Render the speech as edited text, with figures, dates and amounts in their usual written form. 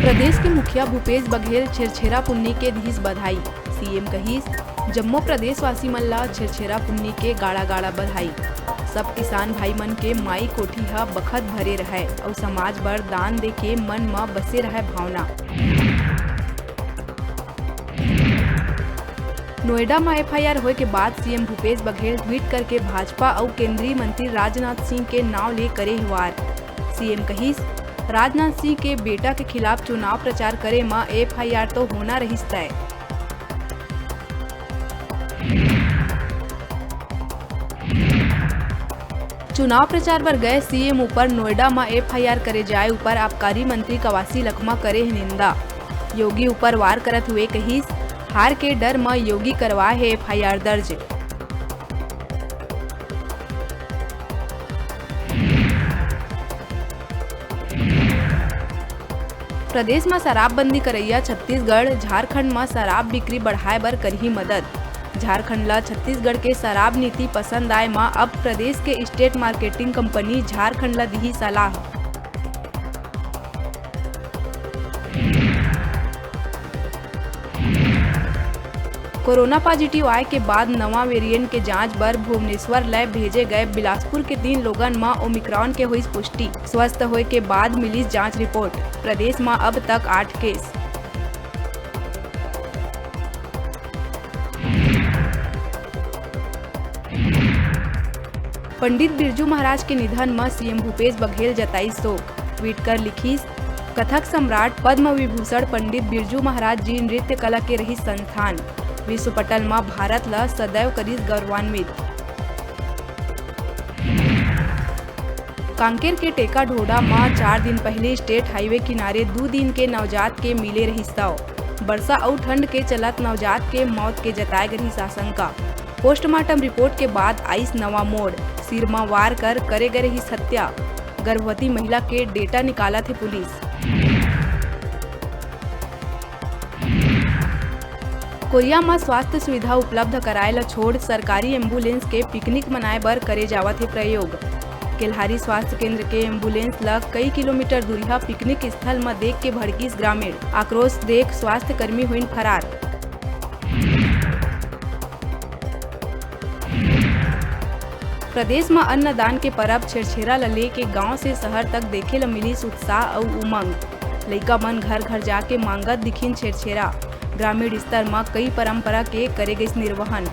प्रदेश के मुखिया भूपेश बघेल छेरछेरा पुन्नी के दिहिस बधाई। सीएम कहिस जम्मो प्रदेशवासी मन ला छेरछेरा पुन्नी के गाड़ा गाड़ा बधाई। सब किसान भाई मन के माई कोठी ह बखत भरे रहे और समाज बर दान दे के मन म बसे रहे भावना। नोएडा में एफआईआर होए के बाद सीएम भूपेश बघेल ट्वीट करके भाजपा और केंद्रीय मंत्री राजनाथ सिंह के नाव ले करे वार। सीएम कहिस राजनाथ सिंह के बेटा के खिलाफ चुनाव प्रचार करे में एफआईआर तो होना रहिस तय। चुनाव प्रचार पर गए सीएम ऊपर नोएडा में एफआईआर करे जाए ऊपर आबकारी मंत्री कवासी लखमा करे निंदा। योगी ऊपर वार करत हुए कहिस हार के डर में योगी करवाए है एफआईआर दर्ज। प्रदेश में शराबबंदी करैया छत्तीसगढ़ झारखंड में शराब बिक्री बढ़ाए बर करही मदद। झारखंड ला छत्तीसगढ़ के शराब नीति पसंद आए में अब प्रदेश के स्टेट मार्केटिंग कंपनी झारखंड ला दी सलाह। कोरोना पॉजिटिव आए के बाद नवा वेरिएंट के जांच बर भुवनेश्वर लैब भेजे गए बिलासपुर के 3 लोगन में ओमिक्रॉन के हुई पुष्टि। स्वस्थ होए के बाद मिली जांच रिपोर्ट। प्रदेश में अब तक 8 केस। पंडित बिरजू महाराज के निधन में सीएम भूपेश बघेल जताई शोक। ट्वीट कर लिखिस कथक सम्राट पद्म विभूषण पंडित बिरजू महाराज जी नृत्य कला के रही संस्थान। विश्व पटल में भारत ला सदैव करिस गौरवान्वित। कांकेर के टेका ढोडा में 4 दिन पहले स्टेट हाईवे किनारे 2 दिन के नवजात के मिले रही शव। वर्षा और ठंड के चलत नवजात के मौत के जताए गई आशंका। पोस्टमार्टम रिपोर्ट के बाद आइस नवा मोड़। सिर में वार कर करे गए रही हत्या। गर्भवती महिला के डेटा निकाला थे पुलिस। कोरिया में स्वास्थ्य सुविधा उपलब्ध कराए ला छोड़ सरकारी एम्बुलेंस के पिकनिक मनाए बर करे जावत है प्रयोग। केल्हारी स्वास्थ्य केंद्र के एम्बुलेंस ला कई किलोमीटर दूरिया पिकनिक स्थल में देख के भड़कीस ग्रामीण। आक्रोश देख स्वास्थ्य कर्मी हुई फरार। प्रदेश में अन्नदान के परब छेरछेरा ला ले के गांव से शहर तक देखे ला मिली उत्साह और उमंग। लइका मन घर घर जाके मांगत दिखिन छेरछेरा। ग्रामीण स्तर में कई परंपरा के करे गई निर्वहन।